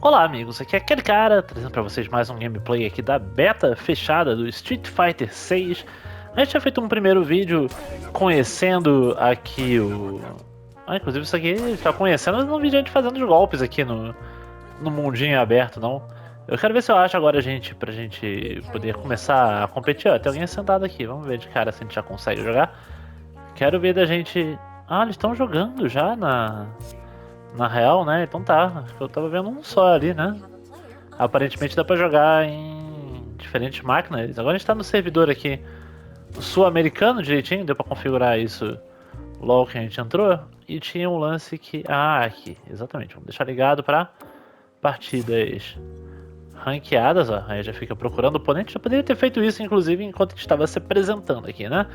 Olá amigos, aqui é aquele cara, trazendo pra vocês mais um gameplay aqui da beta fechada do Street Fighter 6. A gente tinha feito um primeiro vídeo conhecendo aqui o... inclusive isso aqui está conhecendo no vídeo a gente fazendo os golpes aqui no mundinho aberto, não. Eu quero ver se eu acho agora pra gente poder começar a competir. Ó, tem alguém sentado aqui, vamos ver de cara se a gente já consegue jogar. Quero ver da gente... Ah, eles estão jogando já na real, né? Então tá, acho que eu tava vendo um só ali, né? Aparentemente dá pra jogar em diferentes máquinas. Agora a gente tá no servidor aqui sul-americano direitinho, deu pra configurar isso logo que a gente entrou. E tinha um lance que... Ah, aqui, exatamente, vamos deixar ligado pra partidas ranqueadas, ó. Aí já fica procurando o oponente. Já poderia ter feito isso, inclusive, enquanto a gente estava se apresentando aqui, né?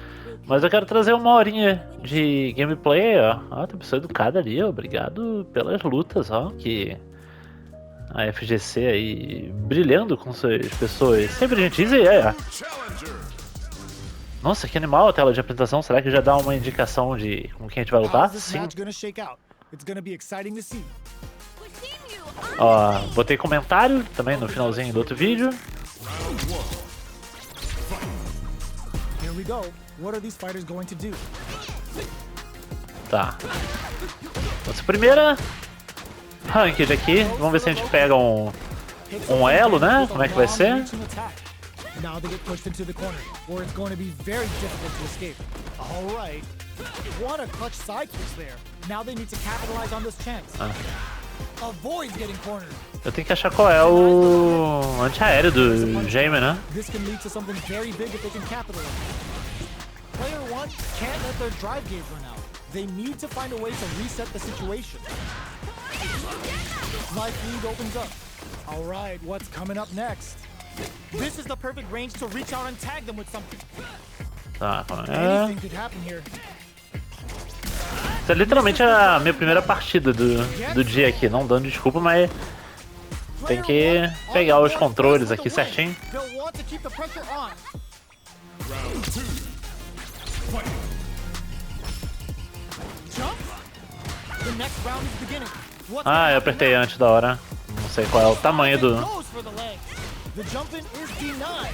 Mas eu quero trazer uma horinha de gameplay, ó. Ó, tem pessoa educada ali, ó. Obrigado pelas lutas, ó. Que a FGC aí brilhando com suas pessoas sempre gentis e Nossa, que animal a tela de apresentação. Será que já dá uma indicação de com quem a gente vai lutar? Sim. Ó, botei comentário também no finalzinho do outro vídeo. Tá. Nossa primeira ranked aqui. Vamos ver se a gente pega um elo, né? Como é que vai ser? Now they get pushed into the corner, where it's going to be very difficult to escape. Alright. What a clutch side switch there. Now they need to capitalize on this chance. Avoid getting cornered. Eu tenho que achar qual é o antiaéreo do Jaime, né? This can lead to something very big if they can capitalize. Player 1 can't let their drive gauge run out. They need to find a way to reset the situation. Life lead opens up. Alright, what's coming up next? This is the perfect range to reach out and tag them with something. Tá, Anything could happen here. Essa é literalmente a minha primeira partida do dia aqui, não dando desculpa, mas tem que pegar os controles aqui certinho. Ah, eu apertei antes da hora. Não sei qual é o tamanho do... The jump in is denied.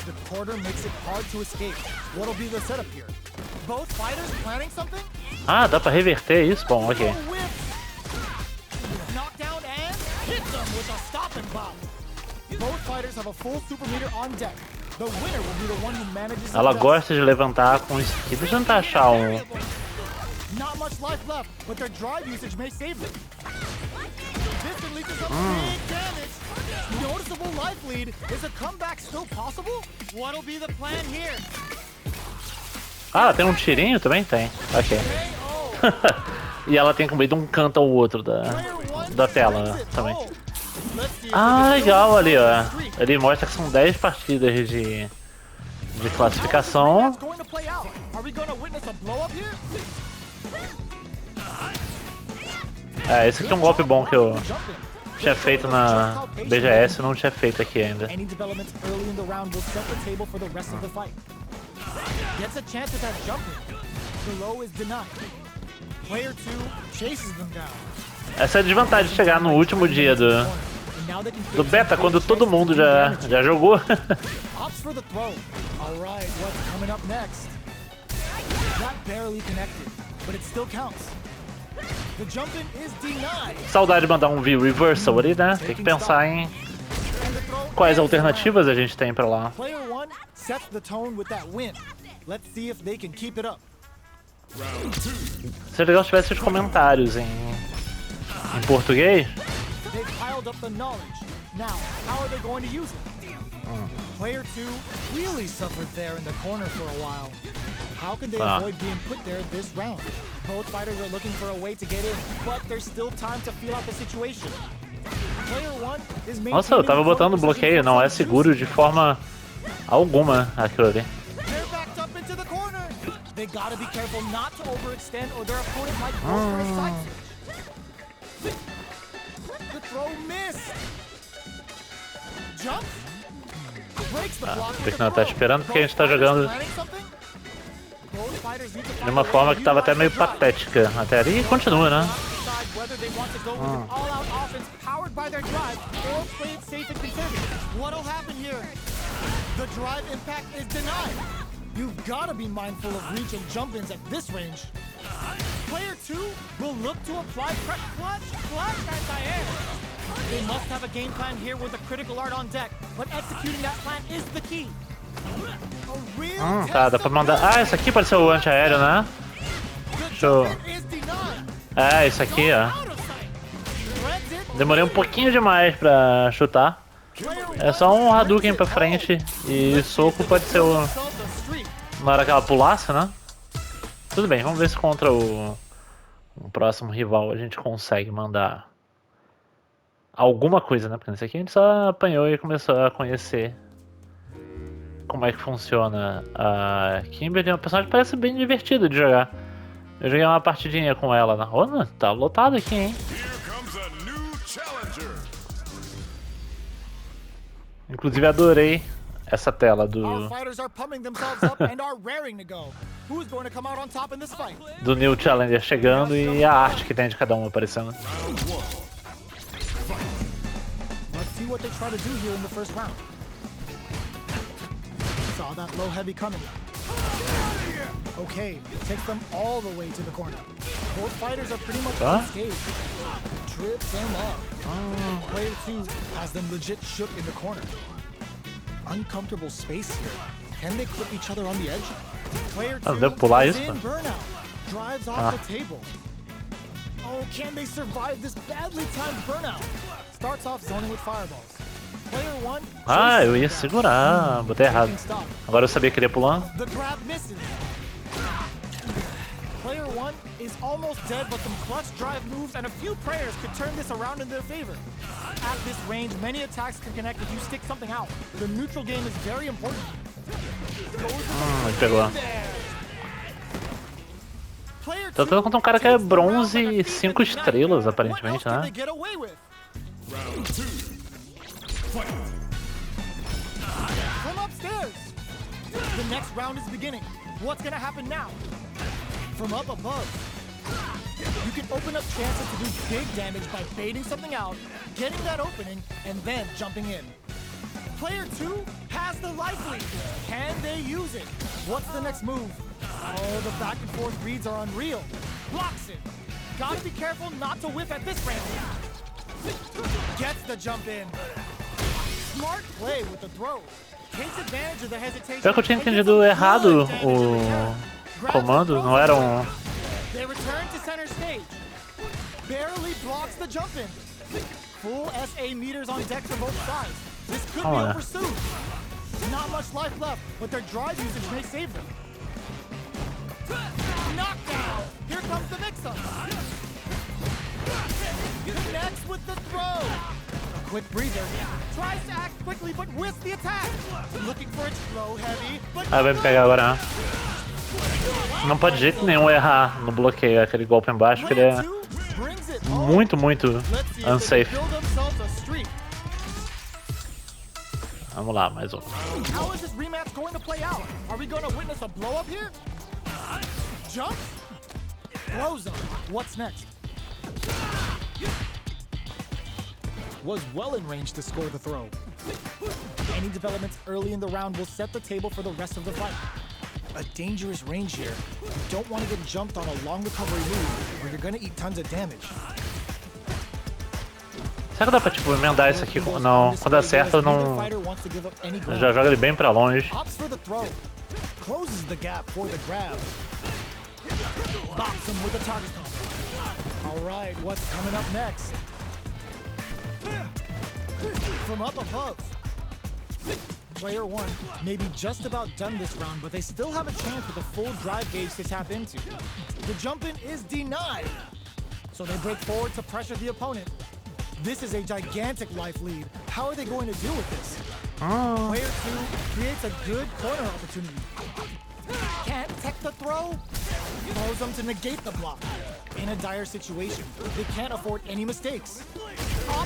The quarter makes it hard to escape. What'll be the setup here? Both fighters planning something? Ah, dá pra reverter isso? Bom, ok. Knockdown and hit them with a stop and bomb. Both fighters have a full super meter on deck. The winner will be the one who manages. Ela gosta de levantar com isso aqui. Deixa eu tentar achar um... Not much life left, but their drive usage may save them. This can lead to some big damage. Noticeable life lead. Is a comeback still possible? What'll be the plan here? Ah, tem um tirinho também? Tem. Ok. E ela tem comido um canto ao outro da tela, né, também. Ah, legal ali, ó. Ele mostra que são 10 partidas de classificação. É, esse aqui é um golpe bom que eu tinha feito na BGS e não tinha feito aqui ainda. Essa é a desvantagem de chegar no último dia do beta, quando todo mundo já jogou. Saudade de mandar um V-Reversal ali, né? Tem que pensar em quais alternativas a gente tem pra lá. Seria legal se tivesse os comentários em português. Player 2 really suffered there in the corner for a while. How can they avoid being put there this round? Both fighters are looking for a way to get in, but there's still time to feel out the situation. Player 1 is maintaining. Nossa, eu tava botando bloqueio, não é seguro de forma alguma aquilo ali. They're backed up into the corner. They gotta be careful not to overextend or their opponent might go for a side switch. The throw missed. Jump. O Vic não tá esperando porque a gente tá jogando de uma forma que tava até meio patética até ali e continua, né? go with an all-out offense powered by their drive or play it safe and conservative. What'll happen here? The drive impact is denied. You've got to be mindful of reach and jump-ins at this range. Player 2 will look to apply clutch anti-air. They must have a game plan here with a critical art on deck, but executing that plan is the key. Tá, dá pra mandar... Ah, isso aqui pode ser o antiaéreo, né? Show. É, isso aqui, ó. Demorei um pouquinho demais pra chutar. É só um Hadouken pra frente e soco pode ser o... Na hora que ela pulasse, né? Tudo bem, vamos ver se contra o próximo rival a gente consegue mandar alguma coisa, né? Porque nesse aqui a gente só apanhou e começou a conhecer como é que funciona a Kimberly. É uma personagem que parece bem divertida de jogar. Eu joguei uma partidinha com ela na Rona, tá lotado aqui, hein? Inclusive adorei essa tela do New Challenger chegando e a arte que tem de cada um aparecendo. Let's see what they try to do here in the first round. Saw that low heavy coming. Okay, takes them all the way to the corner. Both fighters are pretty much unscathed. Trips them up. Player 2 has them legit shook in the corner. Uncomfortable space here. Can they clip each other on the edge? Player 2 is in burnout. Drives off the table. Oh, can they survive this badly timed burnout? Starts off zoning with fireballs. Player 1. Ah, eu ia segurar, botei errado. Agora eu sabia que ele ia pular. The grab misses. Player 1 is almost dead, but some clutch drive moves and a few prayers could turn this around in their favor. At this range, many attacks can connect if you stick something out. The neutral game is very important. Ele pegou. Tô lutando contra um cara que é bronze e 5 estrelas, aparentemente, né? From upstairs. The next round is beginning. What's gonna happen now? From up above, you can open up chances to do big damage by baiting something out, getting that opening, and then jumping in. Player 2 has the life lead. Can they use it? What's the next move? Oh, the back and forth reads are unreal. Blocks it. Gotta be careful not to whiff at this range. Gets the jump in. Smart play with the throw. Takes advantage of the hesitation. Pior que eu tinha entendido errado o comando, não era um... They return to center stage. Barely blocks the jump in. Full SA meters on deck for both sides. This could be over soon. Not much life left, but their drive usage may save them. Knockdown! Here comes the mix-up. Connects with the throw. A quick breather. Tries to act quickly, but whisks the attack. Looking for it slow, heavy, but Ah, vai me pegar agora, né? Não pode de jeito nenhum errar no bloqueio, aquele golpe embaixo, que ele é muito unsafe. Vamos lá, mais um. How is this rematch going to play out? Are we going to witness a blow up here? Jump? Blows up. What's next? Was well in range to score the throw. Any developments early in the round will set the table for the rest of the fight. A dangerous range here. You don't want to get jumped on a long recovery move, or you're going to eat tons of damage. Será que dá pra tipo emendar isso aqui? Não, quando acerta não... Já joga ele bem pra longe. Closes the gap for the grab. Box him with a target. All right, what's coming up next? From up above. Player 1 may be just about done this round, but they still have a chance with a full drive gauge to tap into. The jump-in is denied, so they break forward to pressure the opponent. This is a gigantic life lead. How are they going to deal with this? Player 2 creates a good corner opportunity. Can't tech the throw? Allows them to negate the block. In a dire situation, they can't afford any mistakes.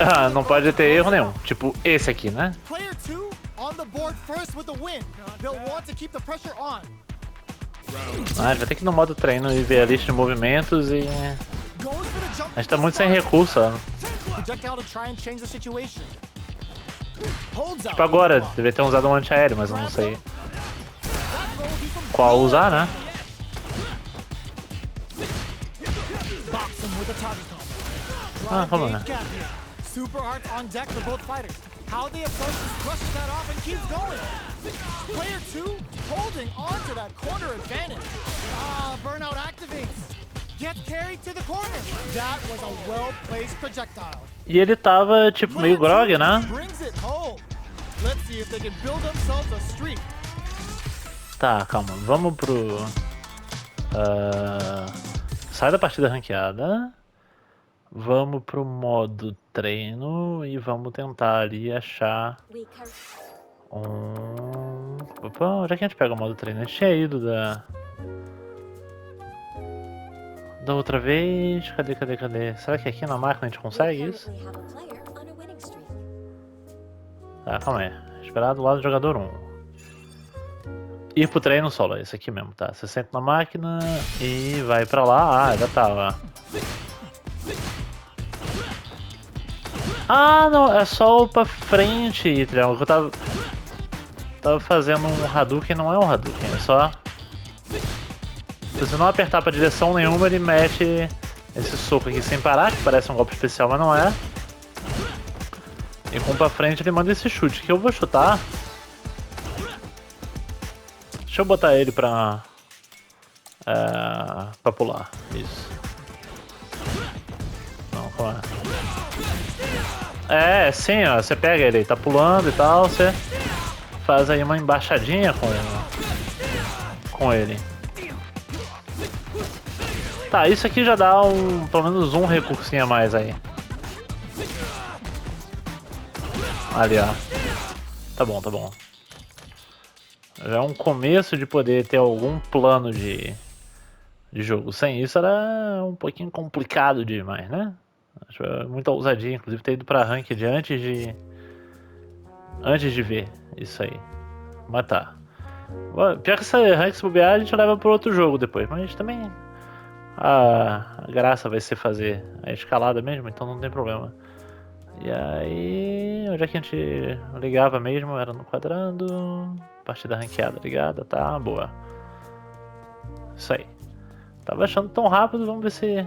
Ah, não pode ter erro nenhum. Tipo esse aqui, né? Player 2 on the board first with the win. They'll want to keep the pressure on. Ah, vai ter que ir no modo treino e ver a lista de movimentos e A gente tá muito sem recurso, ó. Tipo agora, deveria ter usado um antiaéreo, mas eu não sei qual usar, né? Ah, vamos lá. Super hearts on deck for both fighters. How they approach this, brushes that off and keeps going. Player 2 holding on to that corner advantage. Burnout activates. Gets carried to the corner. That was a well-placed projectile. E ele tava tipo meio grog, né? Brings it home. Let's see if they can build themselves a streak. Tá, calma. Vamos pro... sai da partida ranqueada. Vamos pro modo treino e vamos tentar ali achar Opa, onde é que a gente pega o modo treino? A gente tinha ido da outra vez. Cadê? Será que aqui na máquina a gente consegue isso? Tá, calma aí. Esperar do lado do jogador 1. Ir pro treino solo, esse aqui mesmo, tá? Você senta na máquina e vai pra lá. Ah, já tava. Ah, não, é só o pra frente, triângulo. Eu tava fazendo um Hadouken, não é um Hadouken, é só... Se você não apertar pra direção nenhuma, ele mete esse soco aqui sem parar, que parece um golpe especial, mas não é. E com o pra frente ele manda esse chute, que eu vou chutar. Deixa eu botar ele pra pular, isso. Não, qual é? É, sim, ó, você pega ele, tá pulando e tal, você faz aí uma embaixadinha com ele. Tá, isso aqui já dá pelo menos um recursinho a mais aí. Ali, ó. Tá bom. Já é um começo de poder ter algum plano de jogo. Sem isso era um pouquinho complicado demais, né? Acho muita ousadia, inclusive ter ido pra ranked antes de ver isso aí. Mas tá. Pior que essa ranked se bobear, a gente leva pro outro jogo depois. Mas também a graça vai ser fazer a escalada mesmo, então não tem problema. E aí, onde é que a gente ligava mesmo? Era no quadrando. Partida ranqueada ligada, tá? Boa. Isso aí. Tava achando tão rápido, vamos ver se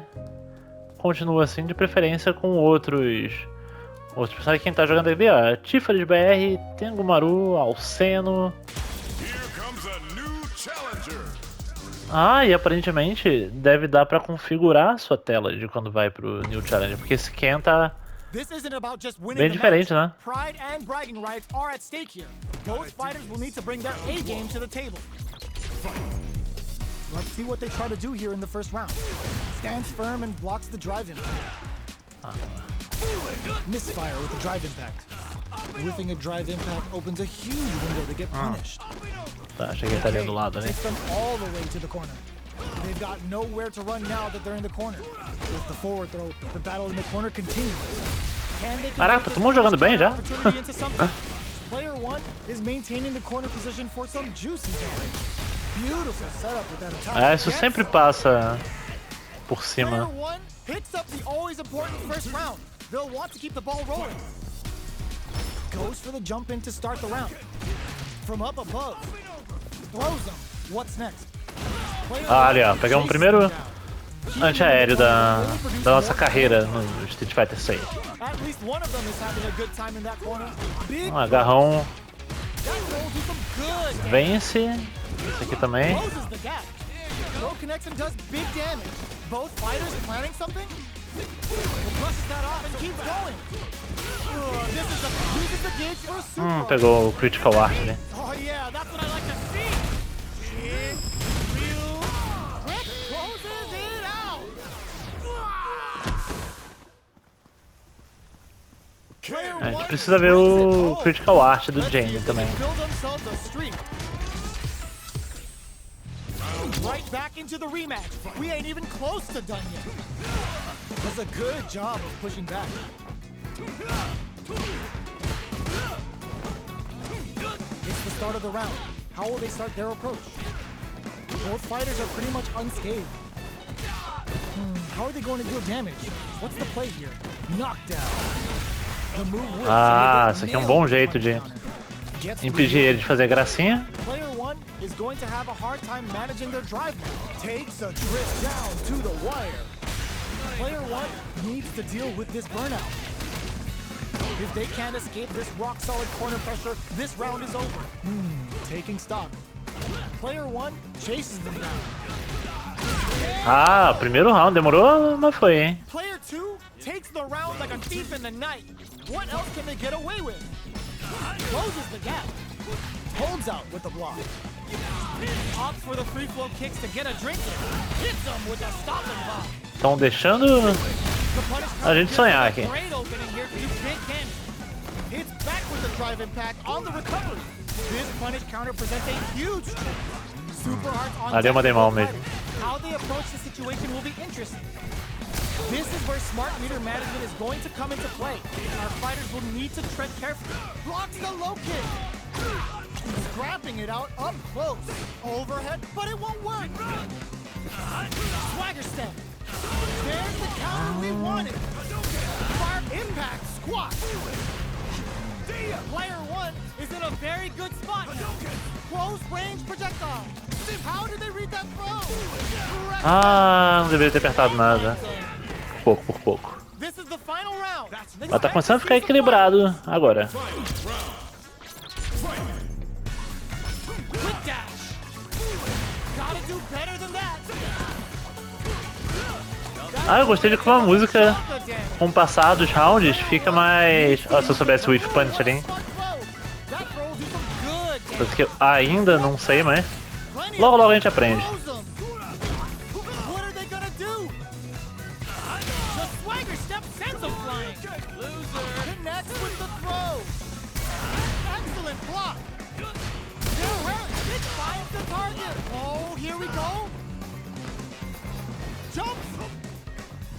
continua assim, de preferência com outros personagens. Quem tá jogando ali, ó, Tifares BR, Tengumaru, Alceno. Ah, e aparentemente deve dar pra configurar a sua tela de quando vai pro New Challenger, porque esse Ken tá bem diferente, né? Pride and bragging rights are at stake here. Both fighters will need to bring their A game to the table. Let's see what they try to do here in the first round. Stands firm and blocks the drive impact. Misfire with the drive impact. Whiffing a drive impact opens a huge window to get punished. Tá, achei que ele tá ali do lado, né? Takes them all the way to the corner. They've got nowhere to run now that they're in the corner. With the forward throw, the battle in the corner continues. Caraca, todo mundo jogando bem já? Player 1 is maintaining the corner position for some juicy damage. Beautiful setup with that attack. Isso sempre passa por cima. Player 1 picks up the always important first round. They'll want to keep the ball rolling. Goes for the jump in to start the round. From up above. Throws them. What's next? Ali, ó, pegamos o primeiro antiaéreo da nossa carreira no Street Fighter 6. Um agarrão. Vence. Esse aqui também. Pegou o Critical Art ali. A gente precisa ver o Critical Art do Jamie também. Right back into the rematch. We ain't even close to done yet. Does a good job of pushing back. It's the start of the round. How will they start their approach? Both fighters are pretty much unscathed. How are they going to deal damage? What's the play here? Knockdown. The move works. Ah, isso aqui é um bom jeito de impedir ele de fazer gracinha. Player 1 is going to have a hard time managing their drive. Takes a trip down to the wire. Player 1 needs to deal with this burnout. If they can't escape this rock-solid corner pressure, this round is over. Taking stock. Player 1 chases them down. Ah, primeiro round demorou, mas foi, hein? Player 2 takes the round like a thief in the night. What else can they get away with? Closes the gap. Holds out with the block. Opts for the free flow kicks to get a drink in. Hits them with a stopping block. Estão deixando a gente sonhar aqui. Great opening here to do big damage. It's back with the drive impact on the recovery. This punish counter presents a huge super hard on Ali é uma demão mesmo. How they approach the situation will be interesting. This is where smart meter management is going to come into play. Our fighters will need to tread carefully. Blocks the low kick. Scrapping it out up close. Overhead, but it won't work. Swagger step. There's the counter we wanted. Fire impact squat. Player 1 is in a very good spot. Close range projectile. How did they read that throw? Ah, não deveria ter apertado nada. Por pouco. This is the final round. Mas tá começando a ficar equilibrado agora. Quick dash. Gotta do better than that. Ah, eu gostei de como a música, com o passar dos rounds, fica mais... Ah, se eu soubesse o Whiff Punch ali. Coisa que eu ainda não sei, mas logo logo a gente aprende.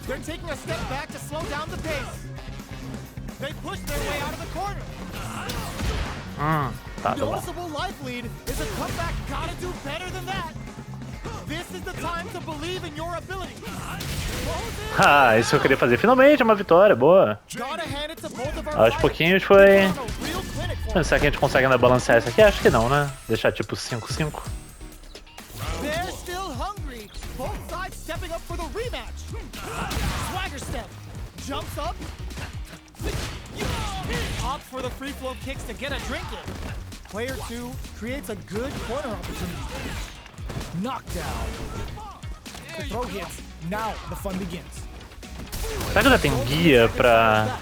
They're taking a step back to slow down the pace. They push their way out of the corner. Noticeable life lead is a comeback. Gotta do better than that. This is the time to believe in your ability. Ah, isso eu queria fazer. Finalmente, uma vitória, boa. Aos pouquinhos foi... Será que a gente consegue ainda balancear isso aqui? Acho que não, né? Deixar tipo 5-5. They're still hungry. Both sides stepping up for the rematch. Swagger step. Jumps up. Opts for the free flow kicks to get a drink in. Player 2 creates a good corner opportunity. Knockdown. The throw hits. Now the fun begins. Será que já tem guia pra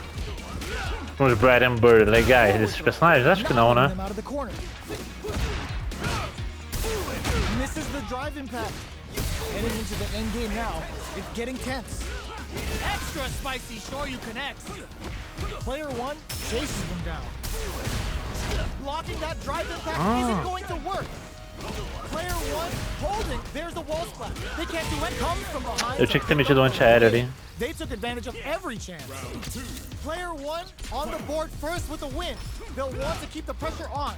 uns bread and butter legais desses personagens? Acho que não, né? Misses the drive impact. Heading into the end game now. It's getting tense. Extra spicy Shoryu connects. Player 1 chases them down. Blocking that drive impact isn't going to work. Player 1 holding. There's the wall splat. They can't do it. Comes from behind. Eu tinha que ter metido um anti-aéreo ali. They took advantage of every chance. Player 1 on the board first with a win. They'll want to keep the pressure on.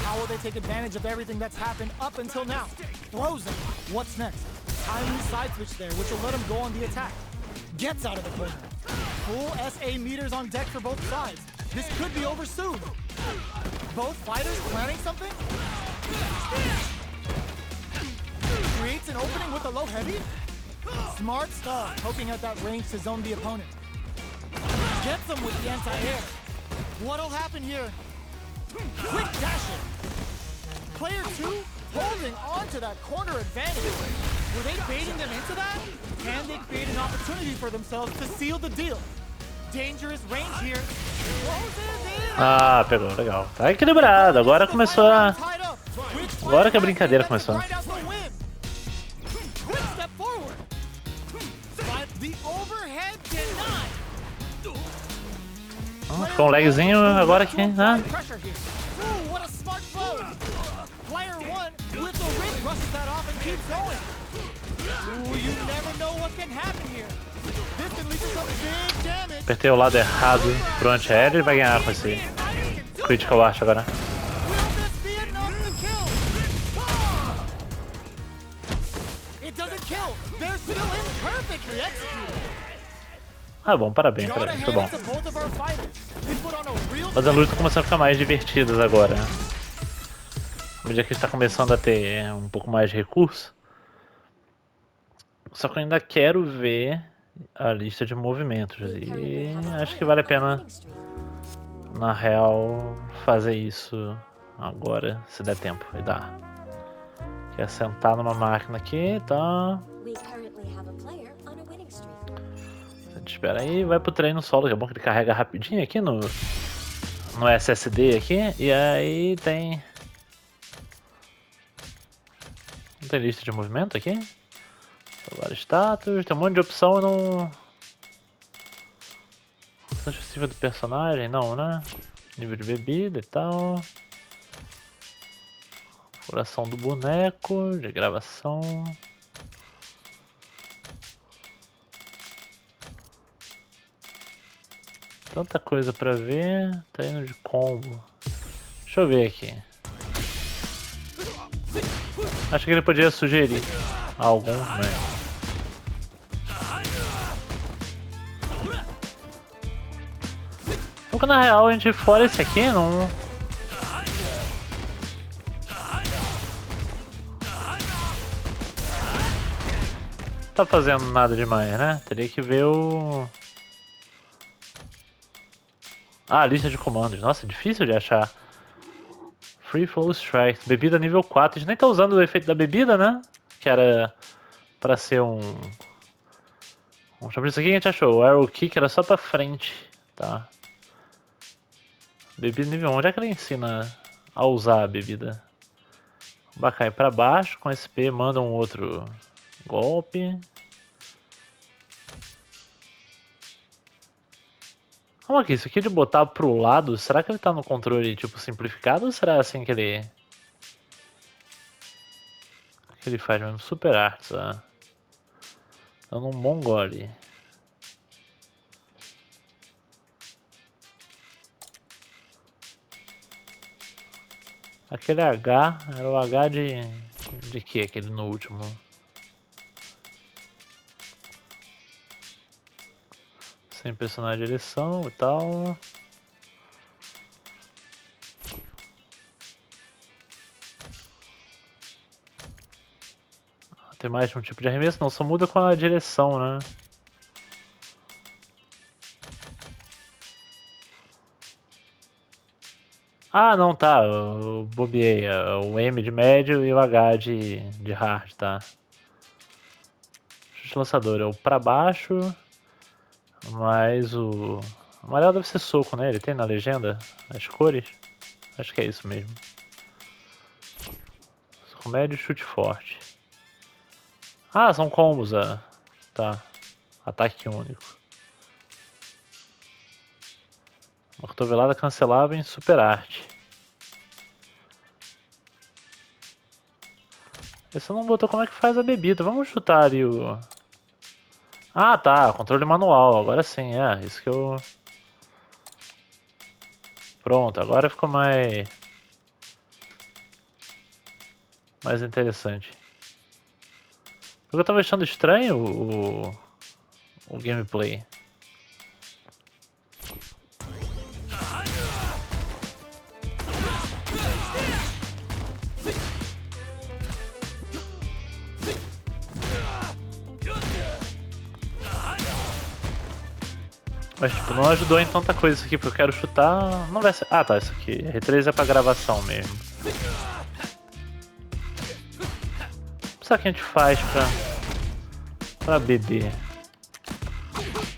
How will they take advantage of everything that's happened up until now? Throws them. What's next? Tiny side switch there, which will let him go on the attack. Gets out of the corner. Full SA meters on deck for both sides. This could be over soon. Both fighters planning something? Creates an opening with a low heavy? Smart stuff, poking at that range to zone the opponent. Gets them with the anti-air. What'll happen here? Quick dashing. Player 2 holding on to that corner advantage. Were they baiting them into that? Can they create an opportunity for themselves to seal the deal? Dangerous range here. Ah, pegou, legal. Tá equilibrado, agora começou a... Agora que a brincadeira começou. Ficou um lagzinho agora aqui, né? Apertei o lado errado pro anti-aéreo e vai ganhar com esse critical art agora. Ah, bom, parabéns, parabéns, foi bom. Mas as lutas começam a ficar mais divertidas agora, né? À medida que a gente tá começando a ter um pouco mais de recurso. Só que eu ainda quero ver a lista de movimentos. E acho que vale a pena, na real, fazer isso agora, se der tempo. E dá. Quer sentar numa máquina aqui, tá? A gente espera aí, vai pro treino solo, que é bom que ele carrega rapidinho aqui no SSD aqui. E aí tem... Não tem lista de movimento aqui? Salvar status, tem um monte de opção e não... Específica do personagem, não, né? Nível de bebida e tal. Coração do boneco, de gravação. Tanta coisa pra ver. Treino de combo. Deixa eu ver aqui. Acho que ele podia sugerir algum, né? Porque na real a gente fora esse aqui não... Tá fazendo nada demais, né? Teria que ver o... Ah, lista de comandos. Nossa, difícil de achar. Free Flow Strike. Bebida nível 4. A gente nem tá usando o efeito da bebida, né? Que era pra ser um... Vamos chamar isso aqui que a gente achou. O Arrow Kick era só pra frente, tá? Bebida nível 1. Onde é que ele ensina a usar a bebida? Bacai pra baixo. Com SP manda um outro golpe. Como aqui? Isso aqui de botar pro lado, será que ele tá no controle tipo simplificado ou será assim que ele... Que ele faz mesmo? Super Arts, ó. Dando um bom gole. Aquele H, era o H de que aquele no último? Sem pressionar a direção e tal. Tem mais de um tipo de arremesso? Não, só muda com a direção, né? Ah, não, tá. Eu bobeei. O M de médio e o H de hard, tá? Chute lançador é o pra baixo, mas o amarelo deve ser soco, né? Ele tem na legenda as cores? Acho que é isso mesmo. Soco médio e chute forte. Ah, são combos, tá. Ataque único. Uma cotovelada cancelável em super arte. Esse não botou como é que faz a bebida. Vamos chutar ali o... Ah, tá. Controle manual. Agora sim, isso que eu... Pronto, agora ficou mais interessante. Eu tava achando estranho o gameplay. Mas tipo, não ajudou em tanta coisa isso aqui, porque eu quero chutar... Não vai ser... Ah, tá, isso aqui. R3 é pra gravação mesmo. Só que a gente faz pra beber.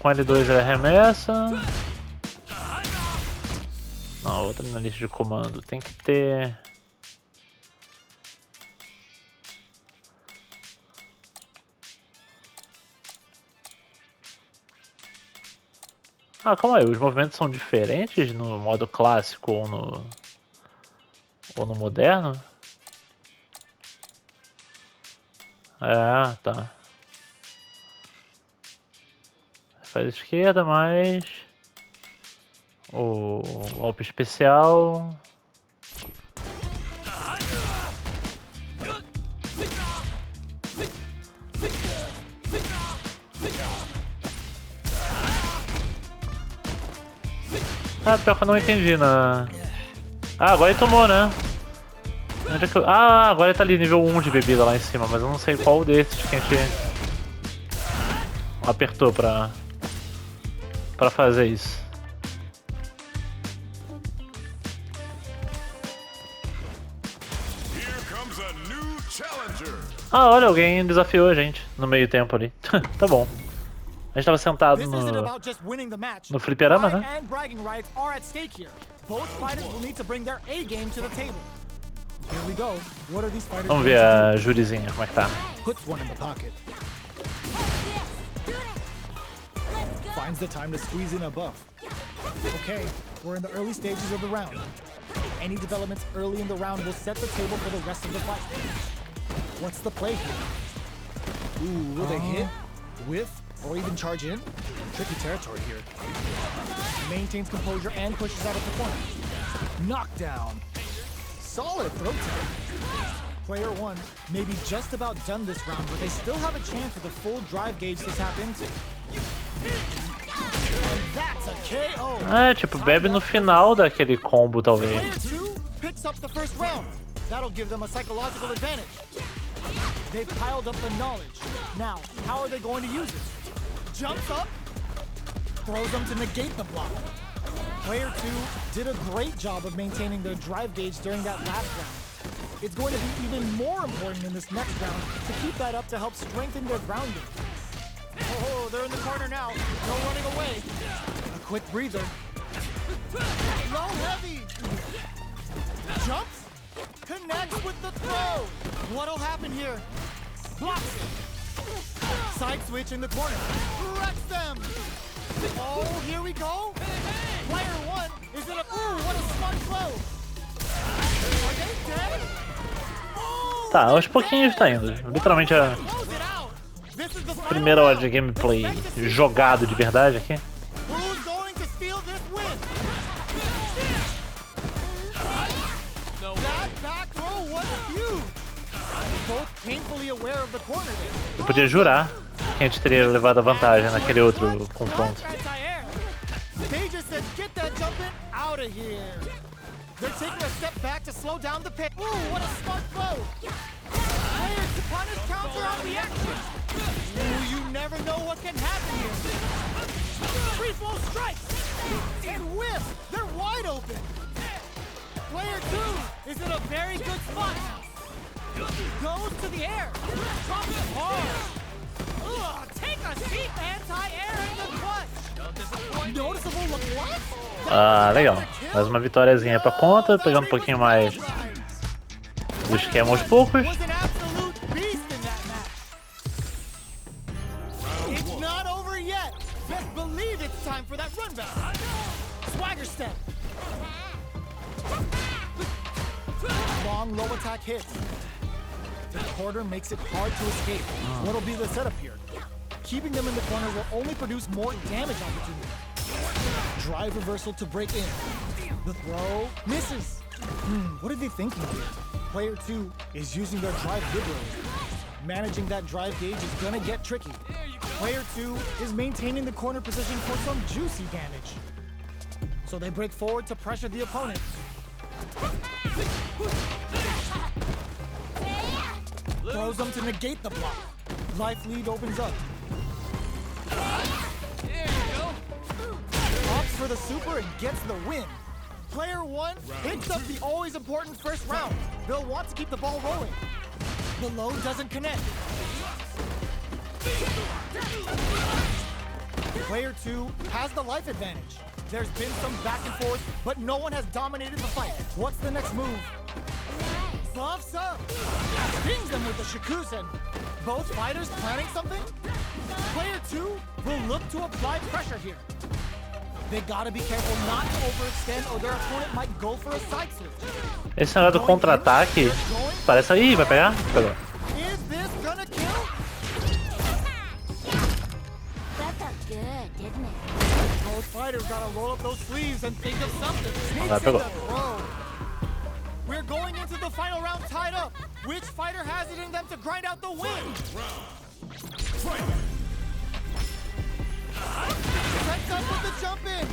Com L2 ele arremessa. Não, outra na lista de comando. Tem que ter... Ah, calma aí. Os movimentos são diferentes no modo clássico ou no moderno? É, tá. Faz esquerda, mais o golpe especial. Ah, pior que eu não entendi na... Ah, agora ele tomou, né? Onde é que eu... Ah, agora ele tá ali, nível 1 de bebida lá em cima, mas eu não sei qual desses que a gente apertou pra fazer isso. Ah, olha, alguém desafiou a gente no meio tempo ali. Tá bom. A gente tava sentado no fliperama, né? Vamos ver a jurizinha, como é que tá. Finds the time to squeeze in a buff. Okay, we're in the early stages of the round. Any developments early in the round will set the table for the rest of the fight. What's the play here? Ooh, will they hit, whiff, or even charge in? Tricky territory here. Maintains composure and pushes out of the corner. Knockdown. Solid throw tag. Player 1 may be just about done this round, but they still have a chance with a full drive gauge to tap into. And that's a KO. É, tipo, bebe no final daquele combo, talvez. Player 2 picks up the first round. That'll give them a psychological advantage. They've piled up the knowledge. Now, how are they going to use it? Jumps up, throws them to negate the block. Player 2 did a great job of maintaining their drive gauge during that last round. It's going to be even more important in this next round to keep that up to help strengthen their grounding. Oh, they're in the corner now. No running away. A quick breather. Low heavy. Jumps. Connects with the throw. What'll happen here? Blocks it. Side switch in the corner. Wrecks them. Oh, here we go. Player 1 is in a... Ooh, what a smart throw. Are they dead? Tá, aos pouquinhos tá indo. Literalmente a primeira hora de gameplay jogado de verdade aqui. Eu podia jurar que a gente teria levado a vantagem naquele outro confronto. They're taking a step back to slow down the pick. Ooh, what a smart throw! Players to punish counter on reaction. Ooh, you never know what can happen here. Free flow strikes and whiff. They're wide open. Player 2 is in a very good spot. Goes to the air. Drops it hard. Ugh, take a seat, anti-air in the clutch. Noticeable look what? Ah, legal. Mais uma vitóriazinha pra conta, pegando um pouquinho mais do esquema aos poucos. Long low attack hits. The quarter makes it hard to escape. What'll be the setup here? Keeping them in the corner will only produce more damage opportunity. Drive reversal to break in. The throw misses. What are they thinking here? Player 2 is using their drive liberally. Managing that drive gauge is gonna get tricky. Player 2 is maintaining the corner position for some juicy damage. So they break forward to pressure the opponent. Throws them to negate the block. Life lead opens up. Opts for the super and gets the win. Player 1 picks up the always important first round. They'll want to keep the ball rolling. The load doesn't connect. Player 2 has the life advantage. There's been some back and forth, but no one has dominated the fight. What's the next move? Buffs up. Stings them with the Shikusen. Both fighters planning something? Player 2 will look to apply pressure here. They gotta be careful not to overextend or their opponent might go for a side switch. Esse negócio do contra-ataque parece... Ih, vai pegar? Pegou. Is this gonna kill? That felt good, didn't it? Both fighters gotta roll up those sleeves and think of something. Vai, pegou. We're going into the final round tied up. Which fighter has it in them to grind out the win? Sets up with the jump in.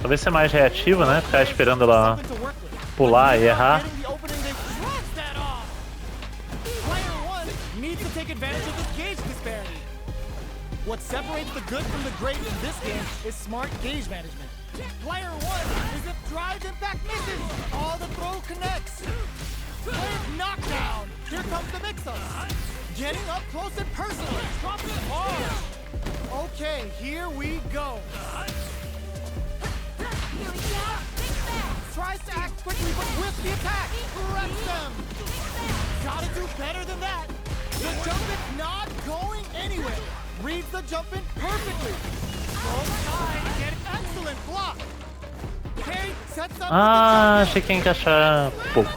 Talvez ser mais reativo, né? Ficar esperando ela pular e errar. What separates the good from the great in this game is smart gauge management. Player 1 is if drive impact misses, all the throw connects. Player knockdown, here comes the mix-up. Getting up close and personal, dropping hard. Okay, here we go. Tries to act quickly, but with the attack, wrecks them. Gotta do better than that. The jump is not going anywhere. Reads the jump in perfectly. Excellent block. Kate sets up Achei que ia encaixar pouco.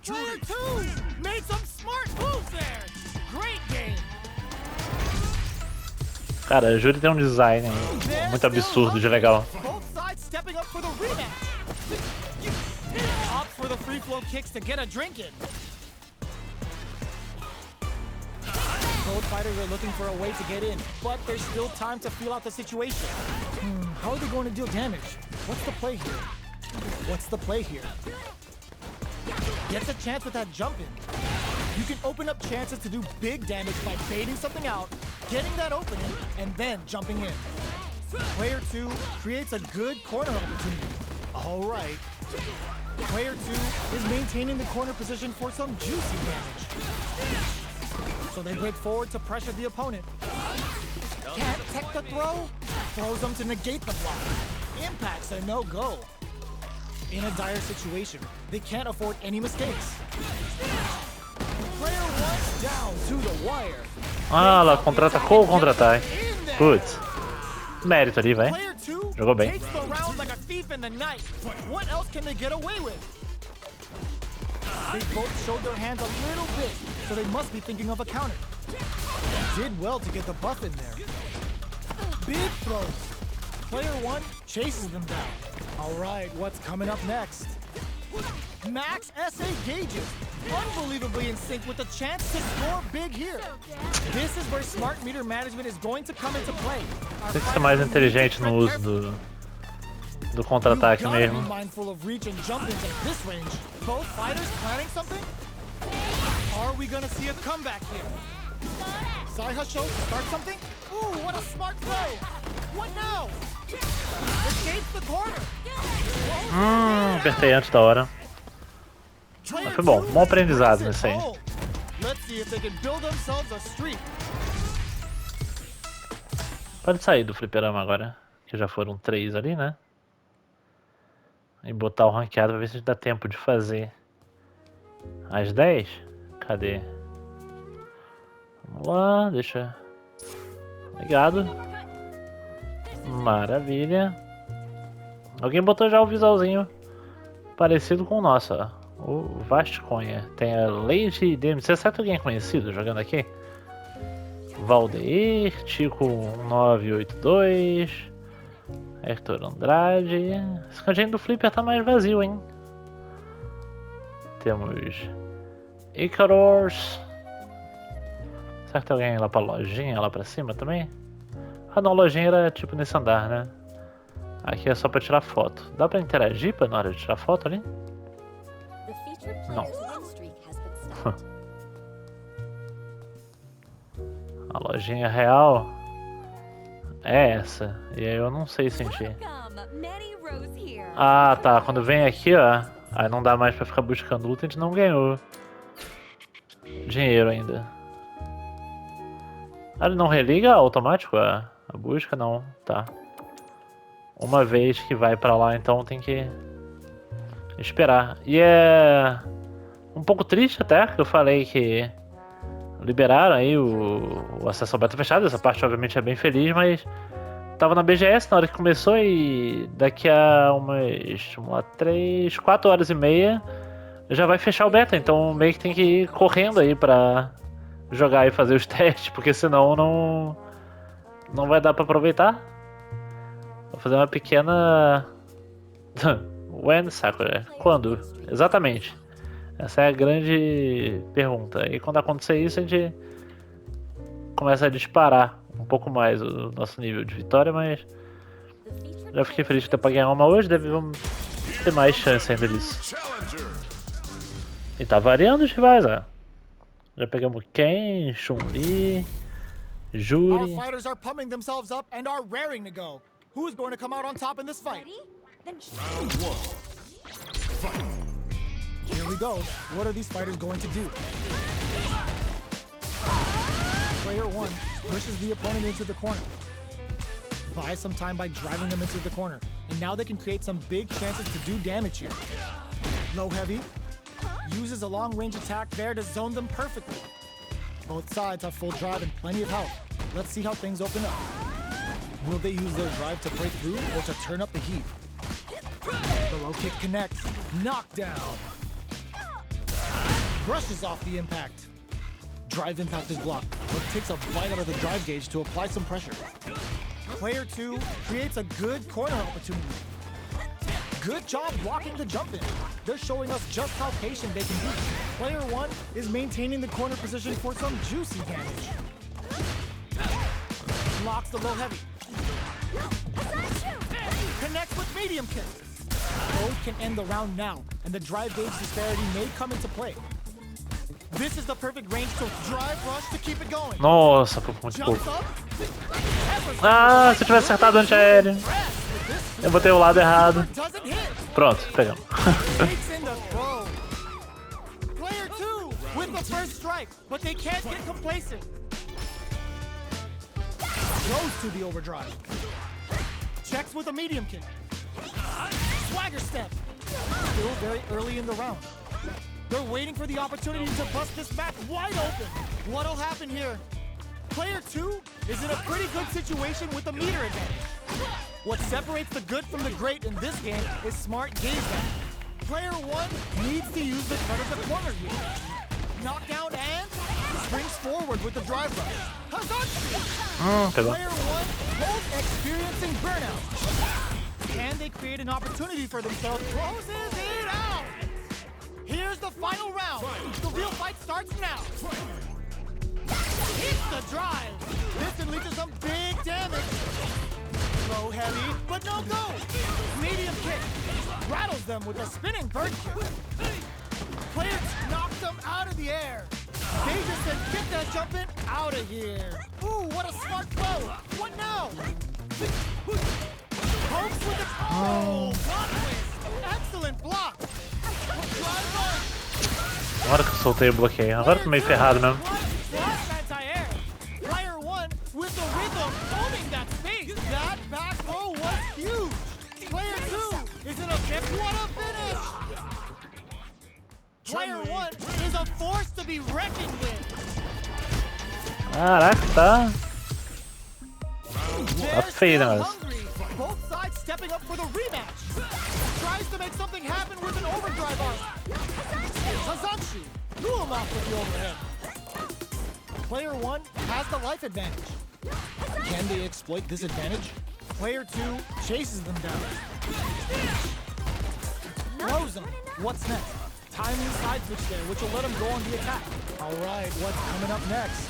Player 2 made some smart moves there. Great game. Cara, a Júri tem um design muito absurdo de legal. Both sides stepping up for the rematch. Opt for the free flow kicks to get a drink in. Both fighters are looking for a way to get in, but there's still time to feel out the situation. How are they going to deal damage? What's the play here? What's the play here? Gets a chance with that jump in. You can open up chances to do big damage by baiting something out, getting that opening, and then jumping in. Player 2 creates a good corner opportunity. All right. Player 2 is maintaining the corner position for some juicy damage. So they break forward to pressure the opponent. Can't tech the throw? Throws them to negate the block. Impact's a no-go. In a dire situation, they can't afford any mistakes. Player 1 down to the wire. Ah, ela contra-atacou o contra-ataque. Putz. Mérito ali, vai. Player 2 Jogou bem. takes the round like a thief in the night. What else can they get away with? They both showed their hands a little bit, so they must be thinking of a counter. They did well to get the buff in there. Big throws. Player 1 chases them down. All right, what's coming up next? Max SA gauges. Unbelievably in sync with the chance to score big here. This is where smart meter management is going to come into play. Tem que ser mais inteligente no uso do contra-ataque mesmo. Mindful of reach and jump into this range. Both fighters planning something? Are we gonna see a comeback here? Saihasho start something? Ooh, what a smart play! What now? Escapes the corner. Apertei antes da hora. Mas foi bom, bom aprendizado nesse aí. Let's see if they can build themselves a streak. Pode sair do fliperama agora, que já foram 3 ali, né? E botar o ranqueado pra ver se dá tempo de fazer as 10. Cadê? Vamos lá, deixa. Obrigado. Maravilha. Alguém botou já o visualzinho parecido com o nosso, ó. O Vasconha. Tem a Lady DMC. Será que alguém é conhecido jogando aqui? Valdeir, Tico 1982, Hector Andrade. Esse cantinho do Flipper tá mais vazio, hein? Temos Icarus. Será que tem alguém lá pra lojinha, lá pra cima também? Ah não, a lojinha era tipo nesse andar, né? Aqui é só pra tirar foto. Dá pra interagir na hora de tirar foto ali? Não. A lojinha real é essa. E aí eu não sei sentir. Ah tá, quando vem aqui ó, aí não dá mais pra ficar buscando luta, a gente não ganhou dinheiro ainda. Ah, ele não religa automático a busca? Não, tá. Uma vez que vai pra lá, então tem que esperar. E é um pouco triste até, que eu falei que liberaram aí o acesso ao beta fechado. Essa parte obviamente é bem feliz, mas tava na BGS na hora que começou e daqui a umas 3, 4 horas e meia já vai fechar o beta. Então meio que tem que ir correndo aí pra jogar e fazer os testes, porque senão não vai dar pra aproveitar. Vou fazer uma pequena... When, Sakura? Quando? Exatamente. Essa é a grande pergunta. E quando acontecer isso, a gente começa a disparar um pouco mais o nosso nível de vitória, mas Já fiquei feliz de ter pra ganhar uma hoje, vamos ter mais chance ainda disso. E tá variando os rivais, ó. Já pegamos Ken, Chun-Li, Our Juri. fighters are pumping themselves up and are raring to go. Who is going to come out on top in this fight? Ready? Then Here we go. What are these fighters going to do? Player 1 pushes the opponent into the corner. Buys some time by driving them into the corner. And now they can create some big chances to do damage here. Low heavy. Uses a long range attack there to zone them perfectly. Both sides have full drive and plenty of health. Let's see how things open up. Will they use their drive to break through or to turn up the heat? The low kick connects. Knockdown. Brushes off the impact. Drive impact is blocked, but takes a bite out of the drive gauge to apply some pressure. Player 2 creates a good corner opportunity. Good job blocking the jump in. They're showing us just how patient they can be. Player 1 is maintaining the corner position for some juicy damage. Blocks the low heavy. Connects with medium kick. Both can end the round now, and the drive gauge disparity may come into play. This is the perfect range to drive rush to keep it going. Nossa, foi muito Jumps pouco. up. Ah, se eu tivesse acertado anti-aéreo. Eu botei o lado errado. Doesn't hit. Pronto, pegamos. Takes in the throw. Player 2 with the first strike, but they can't get complacent. Goes to the overdrive. Checks with a medium kick. Swagger step. Still very early in the round. They're waiting for the opportunity to bust this match wide open. What'll happen here? Player 2 is in a pretty good situation with a meter advantage. What separates the good from the great in this game is smart gauge management. Player 1 needs to use the cut of the corner here. Knockdown and springs forward with the drive rush. Pegou. Player 1 both experiencing burnout. Can they create an opportunity for themselves? Closes it out. Here's the final round. The real fight starts now. Hits the drive. This can lead to some big damage. Low heavy, but no go. Medium kick. Rattles them with a spinning bird kick. Players knocked them out of the air. They just said, get that jump in out of here. Ooh, what a smart throw. What now? Pokes with the... Oh, block twist. Excellent block. Drive on. Agora que eu soltei o bloqueio. Agora eu tô meio ferrado mesmo. Anti-air. Player 1 with the rhythm owning that space. That back row was huge. Player 2 is in a grip. What a finish. Player 1 is a force to be reckoned with. Caraca, tá. Tá They're feio o still negócio. hungry. Both sides stepping up for the rematch. Tries to make something happen with an overdrive arc. Hazanshi blew him off with the overhead. Player 1 has the life advantage. Can they exploit this advantage? Player 2 chases them down. Throws them. What's next? Timely side switch there, which will let him go on the attack. All right, what's coming up next?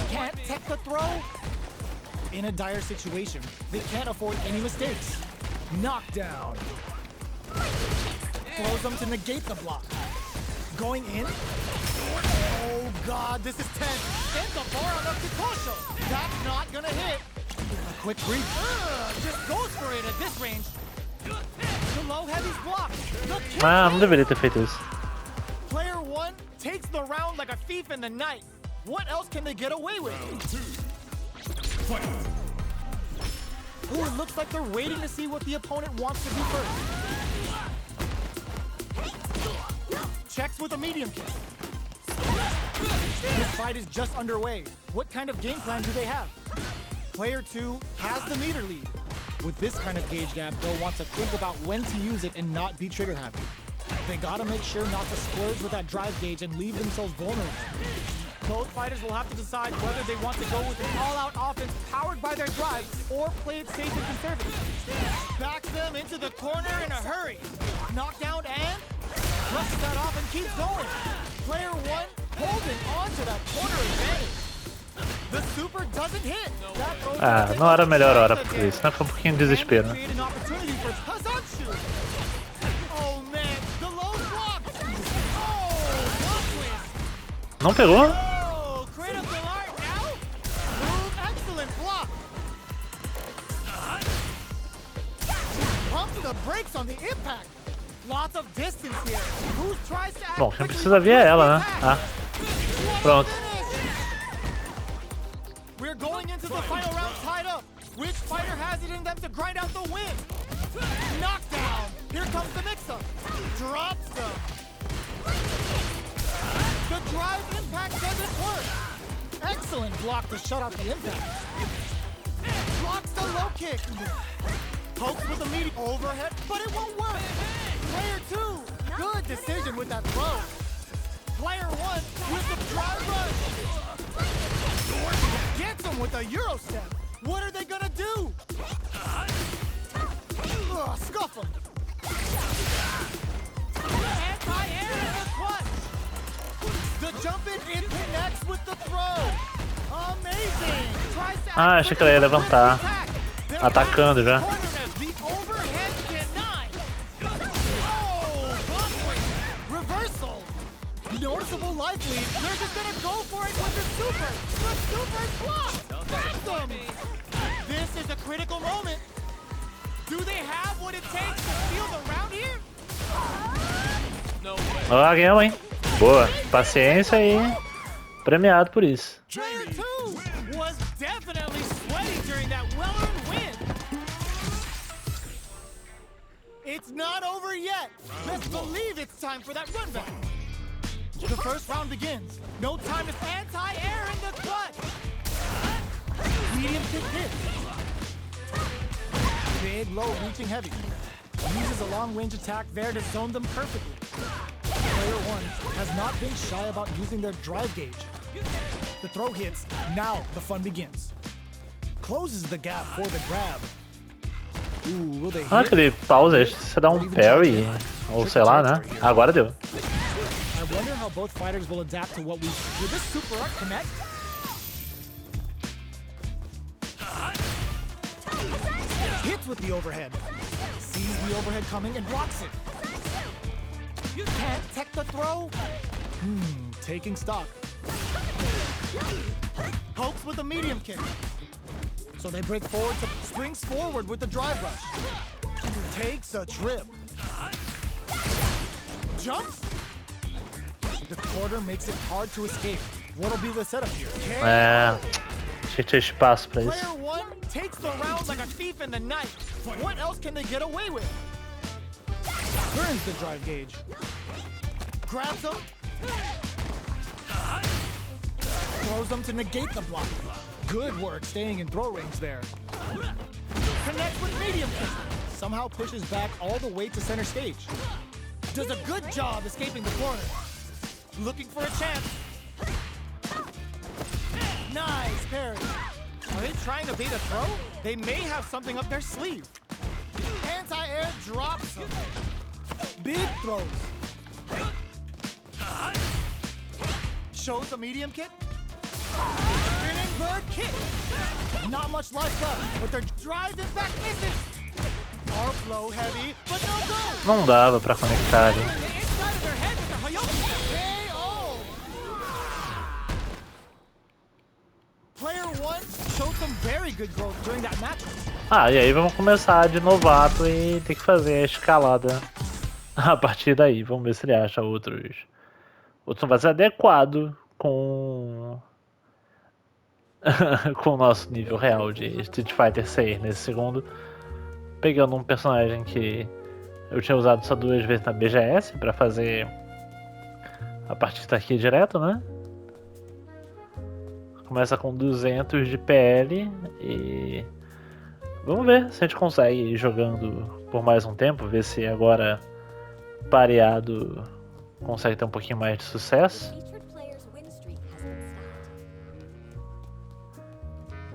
Can't tech the throw? In a dire situation, they can't afford any mistakes. Knockdown. Throws them to negate the block. Going in. Oh God, this is tense. And the bar on up to Kosho. That's not gonna hit. A quick breathe. Just goes for it at this range. The low heavy's blocked. Ah, não deveria ter feito isso. Player 1 takes the round like a thief in the night. What else can they get away with? Ooh, it looks like they're waiting to see what the opponent wants to do first. Checks with a medium kick. This fight is just underway. What kind of game plan do they have? Player 2 has the meter lead. With this kind of gauge gap, they'll want to think about when to use it and not be trigger happy. They gotta make sure not to splurge with that drive gauge and leave themselves vulnerable. Both fighters will have to decide whether they want to go with an all-out offense powered by their drive or play it safe and conservative. Backs them into the corner in a hurry. Knockdown and brushes that off and keeps going. Player 1 holding on to that corner advantage. The super doesn't hit. That throws Ah, não era a melhor hora pra fazer isso, né? Foi um pouquinho de desespero, né? create an opportunity for Hazanchu. Oh man, the low block. Oh, block win. Não pegou? Oh, critical art now. Move, excellent block. Pumps the brakes on the impact. Lots of distance here. Who tries to act Bom, quem quickly precisa but ver é loses ela, the né? impact? Ah, pronto. We're going into the final round tied up. Which fighter has it in them to grind out the win? Knockdown. Here comes the mix-up. Drops them. The drive impact doesn't work. Excellent block to shut out the impact. Blocks the low kick. Pokes with the medium overhead, but it won't work. Player 2, good decision with that throw. Player 1 with the drive rush. Gets him with a Euro step. What are they gonna do? Scuff him. Anti-air in the clutch. The jump in connects with the throw. Amazing. Tries to Ah, achei que ela ia levantar. Atacando já. The overhead denied. Oh, reversal. Noticeable life lead. They're just gonna go for it with the super. The super's blocked. Phantom. This is a critical moment. Do they have what it takes to steal the round here? Ó, ganhamos, hein? Boa. Paciência e premiado por isso. Player 2 was definitely sweaty during that well-earned win. It's not over yet. Let's believe it's time for that run back. The first round begins. No time to anti-air in the clutch. Medium kick hit. Big low reaching heavy. Uses a long-range attack there to zone them perfectly. Player 1 has not been shy about using their drive gauge. The throw hits, now the fun begins. Closes the gap for the grab. Ooh, will they Ah, hit? aquele pausa aí, você dá um parry, ou sei lá, né? Agora deu. I wonder how both fighters will adapt to what we... Will this super art connect? Hits with the overhead. Sees the overhead coming and blocks it. Can't tech the throw? Taking stock. Pokes with a medium kick. So they break forward, springs forward with the drive rush. Takes a trip. Jumps? The quarter makes it hard to escape. What'll be the setup here? É, achei que tinha espaço pra isso. Player 1 takes the round like a thief in the night. What else can they get away with? Burns the drive gauge. Grabs him. Throws them to negate the block. Good work staying in throw range there. Connects with medium kick. Somehow pushes back all the way to center stage. Does a good job escaping the corner. Looking for a chance. Nice parry. Are they trying to bait a throw? They may have something up their sleeve. Anti-air drops them. Big throws. Shows the medium kick. Spinning bird kick. Not much life left, but their drive impact misses. Arm flow heavy, but no go. Não dava pra conectar ali. The inside of their head with the Hayoki. KO. Player 1 showed some very good growth during that match. Ah, e aí vamos começar de novato e ter que fazer a escalada a partir daí. Vamos ver se ele acha outros novatos adequados com com o nosso nível real de Street Fighter 6 nesse segundo. Pegando um personagem que eu tinha usado só 2 vezes na BGS pra fazer a partida aqui direto, né? Começa com 200 de PL e vamos ver se a gente consegue ir jogando por mais um tempo, ver se agora pareado consegue ter um pouquinho mais de sucesso.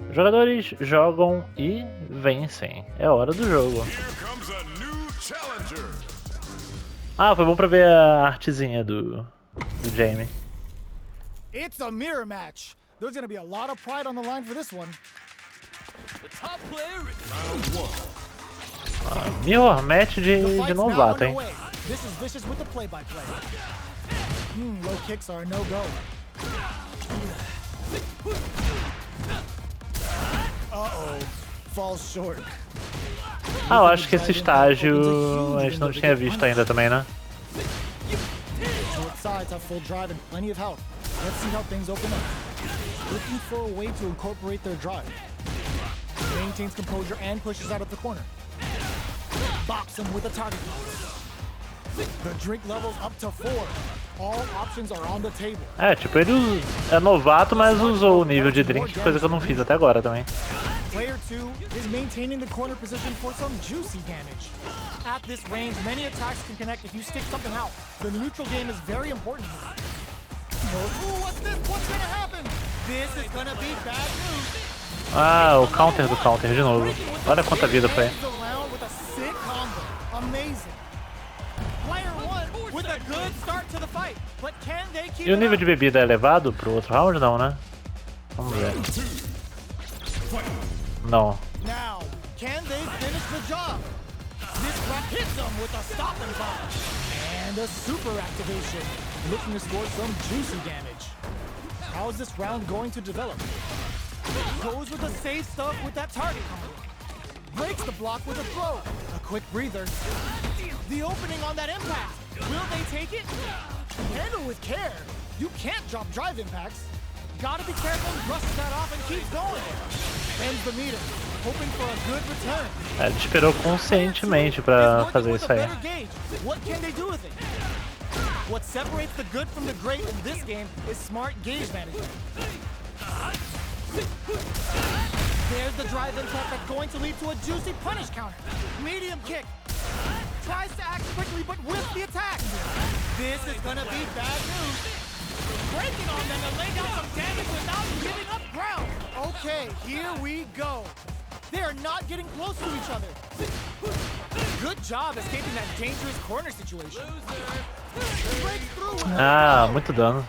Os jogadores jogam e vencem. É hora do jogo. Ah, foi bom pra ver a artezinha do Jamie. It's a mirror match. There's gonna be a lot of pride on the line for this one. The top player is Melhor match The de fight's now novato, hein? underway. This is Vicious with the play-by-play. Low kicks are a no-go. Uh-oh. Falls short. Ah, eu acho que esse estágio a gente não tinha visto ainda também, né? Short sides have full drive and plenty of health. Let's see how things open up. Looking for a way to incorporate their drive. Maintains composure and pushes out of the corner. Box him with a target. The drink level's up to 4. All options are on the table. É, tipo, ele é novato, mas usou o nível de drink, coisa que eu não fiz até agora também. Player 2 is maintaining the corner position for some juicy damage. At this range, many attacks can connect if you stick something out. The neutral game is very important here. Ooh, what's this? What's gonna happen? This is gonna be bad news. Ah, o counter do counter de novo. Olha quanta vida foi. Ends the round with a sick combo. Amazing. Player 1 with a good start to the fight, but can they keep E o it nível up? de bebida é elevado pro outro round? Não, né? Vamos ver. Não. Now, can they finish the job? This round hits them with a stop and bomb. And a super activation. Looking to score some juicy damage. How is this round going to develop? Goes with the safe stuff with that target combo. Breaks the block with a throw. A quick breather. The opening on that impact. Will they take it? Handle with care. You can't drop drive impacts. Gotta be careful, brushes that off and keeps going. Bends the meter, hoping for a good return. Ele esperou conscientemente pra fazer isso aí. What can they do with it? What separates the good from the great in this game is smart gauge management. There's the drive impact that's going to lead to a juicy punish counter. Medium kick. Tries to act quickly but with the attack. This is gonna be bad news. Breaking on them to lay down some damage without giving up ground. Okay, here we go. They are not getting close to each other. Good job escaping that dangerous corner situation. Breaks through with Ah, muito dano.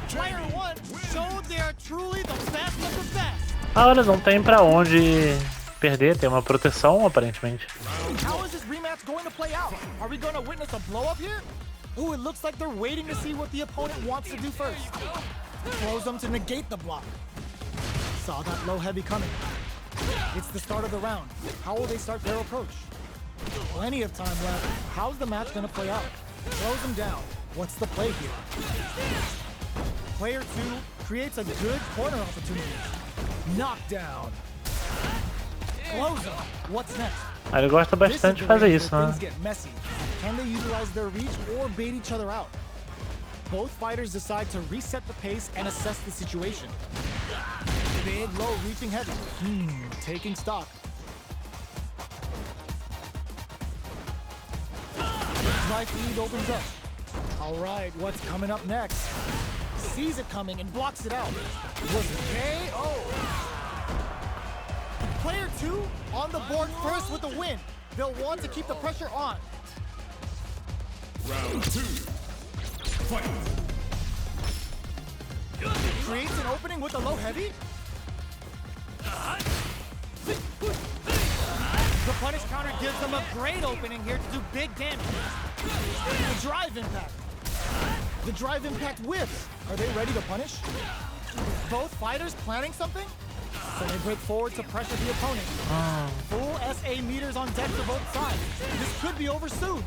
Player 1 showed they are truly the best of the best. Ah, olha, não tem pra onde perder, tem uma proteção aparentemente. How is this rematch going to play out? Are we going to witness a blow up here? Ooh, it looks like they're waiting to see what the opponent wants to do first. Throws them to negate the block. Saw that low heavy coming. It's the start of the round. How will they start their approach? Plenty of time left. How's the match going to play out? Throws them down. What's the play here? Player 2 creates a good corner opportunity. Knockdown. Close them. What's next? Ah, ele gosta bastante de fazer isso, né? Things get messy. Can they utilize their reach or bait each other out? Both fighters decide to reset the pace and assess the situation. Big, low, reaching heavy. Taking stock. Right lead opens up. All right, what's coming up next? Sees it coming and blocks it out. Was it KO? Player 2 on the board first with the win. They'll want to keep the pressure on. round 2. Fight. Creates an opening with a low heavy. The punish counter gives them a great opening here to do big damage. The drive impact. The drive impact whips. Are they ready to punish? Both fighters planning something? So they break forward to pressure the opponent. Full SA meters on deck for both sides. This could be over soon.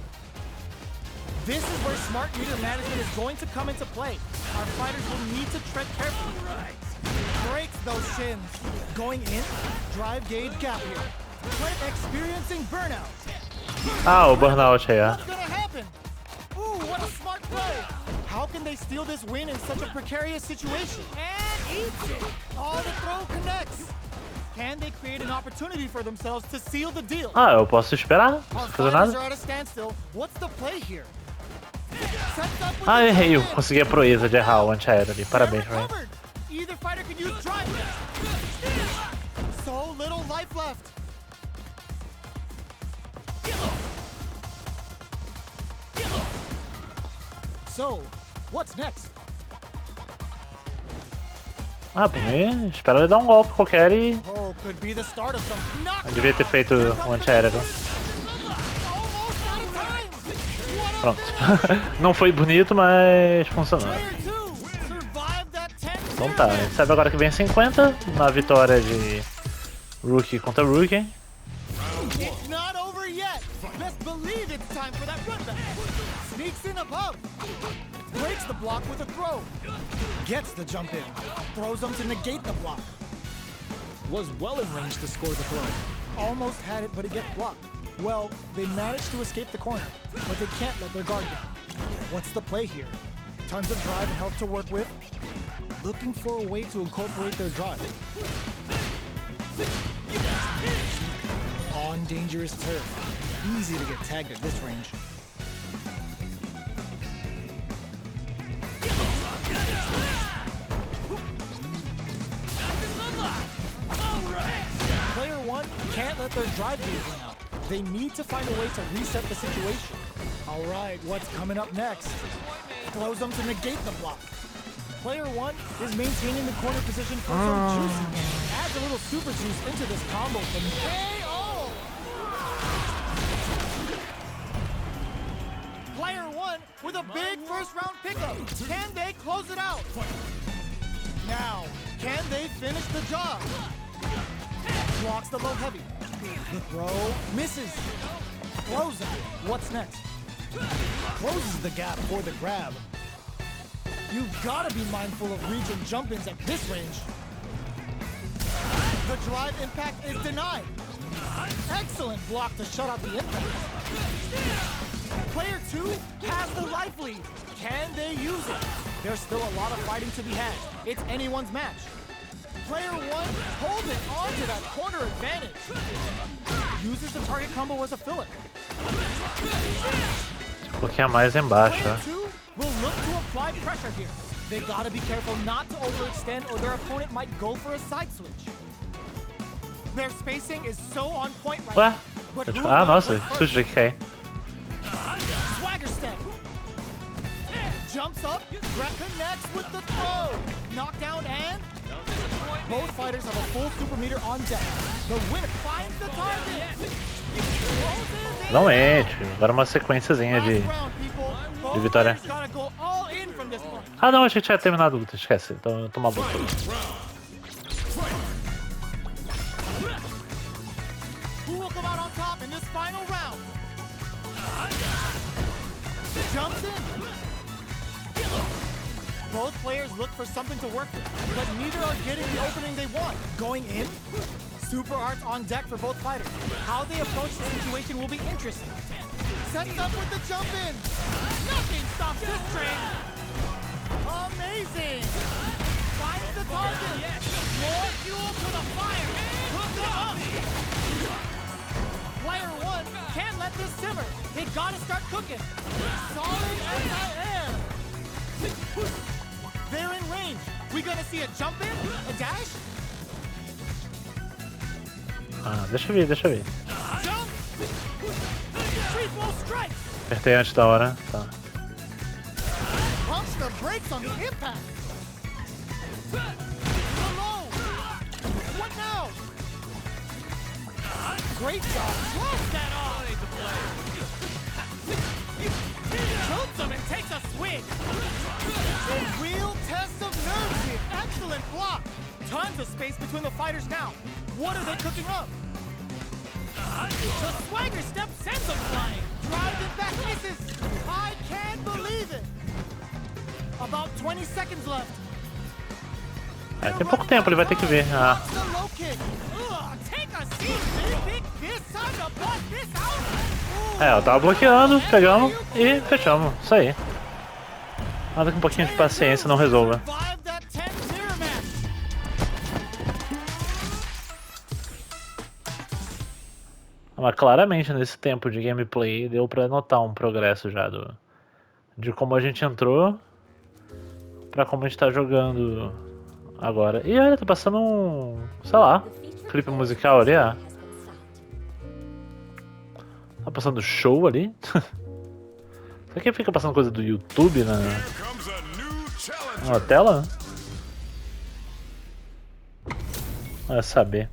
This is where smart meter management is going to come into play. Our fighters will need to tread carefully. Breaks those shins. Going in, drive gauge gap here. Clint experiencing burnout. Ah, o burnout aí, ó. What's gonna happen? Ooh, what a smart play. How can they steal this win in such a precarious situation? And eats it. All the throw connects. Can they create an opportunity for themselves to seal the deal? Ah, eu posso esperar, não Our preciso fazer fighters nada. are at a standstill. What's the play here? Sets up with Ah, the errei, eu drive. consegui a proeza de errar o anti-aéreo ali, parabéns They're pra mim. recovered. Either fighter can use drive. So little life left. So, what's next? Ah, por mim, espera ele dar um golpe qualquer e... Oh, could be the start of some Eu knockdown. devia ter feito o antiaéreo. Almost out of time. What a Pronto. Não foi bonito, mas funcionou. player two. Survived that 10 Então tá, a gente sabe agora que vem 50 na vitória de Rookie contra Rookie. It's not over yet. Best believe it's time for that run back. Sneaks in above. Breaks the block with a throw. Gets the jump in. Throws them to negate the block. Was well in range to score the throw. Almost had it, but it gets blocked. Well, they managed to escape the corner, but they can't let their guard down. What's the play here? Tons of drive and help to work with. Looking for a way to incorporate their drive. On dangerous turf. Easy to get tagged at this range. Player one can't let their drive gears run out. They need to find a way to reset the situation. All right, what's coming up next? Throws them to negate the block. Player one is maintaining the corner position for some juicy. Adds a little super juice into this combo from KO. Player one with a big first round pickup. Can they close it out? Now, can they finish the job? Blocks the low heavy. The throw misses. Throws it. What's next? Closes the gap for the grab. You've got to be mindful of region jump-ins at this range. The drive impact is denied. Excellent block to shut out the impact. Player two has the life lead. Can they use it? There's still a lot of fighting to be had. It's anyone's match. Player one holding on to that corner advantage. Uses the target combo as a filler. Um pouquinho a mais embaixo, Player ó. two will look to apply pressure here. They gotta be careful not to overextend or their opponent might go for a side switch. Their spacing is so on point right Ué? now. But who Ah, goes nossa, first? susto de que cair. Swagger step. Jumps up, connects with the throw. Knockdown and both fighters have a full super meter on deck. The winner finds the target. Finalmente, agora uma sequenciazinha de vitória. Ah não, achei que tinha terminado a luta, esquece, então eu tô maluco. Who will come out on top in this final round? Jumps in. Both players look for something to work with, but neither are getting the opening they want. Going in? Super arts on deck for both fighters. How they approach the situation will be interesting. Sets up with the jump in. Nothing stops this train. Amazing. Finds the target. More fuel to the fire. Hook it up. Player one can't let this simmer. They gotta start cooking. Solid anti-air. They're in range. We gonna see a jump in? A dash? Ah, deixa eu ver. Jump! Triple strike! Apertei antes da hora, tá. Pumps the brakes on the impact! Below! What now? Great job! Close that off! Jumps him and takes a swing! A real test of nerves here! Excellent block! Tons of space between the fighters now! What are they cooking up? The swagger step sends them flying! Drives it back, misses! I can't believe it! About 20 seconds left. É, tem pouco tempo, ele vai ter que ver. Ah, The low kick. Ugh, take a seat, big this time to bust this out. é, eu tava bloqueando, pegamos e fechamos. Isso aí. Nada que um pouquinho de paciência não resolva. Survive that 10-0 match. Mas claramente nesse tempo de gameplay deu pra notar um progresso já de como a gente entrou pra como a gente tá jogando agora. E olha, tá passando um, sei lá, clipe musical ali, ó. Tá passando show ali. Será que fica passando coisa do YouTube na tela? Vai saber.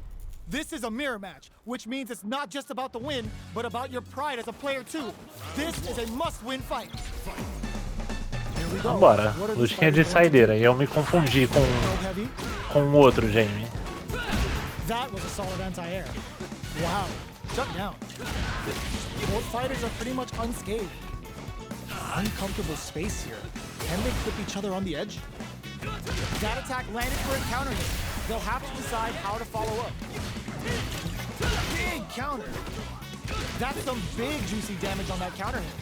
This is a mirror match, which means it's not just about the win, but about your pride as a player too. This is a must-win fight. Vambora, lutinha de saideira. E eu me confundi com o outro Jamie. That was a solid anti-air. Wow, shut down. Both fighters are pretty much unscathed. Uncomfortable space here. Can they clip each other on the edge? That attack landed for a counter hit. They'll have to decide how to follow up. Big counter. That's some big juicy damage on that counter hit.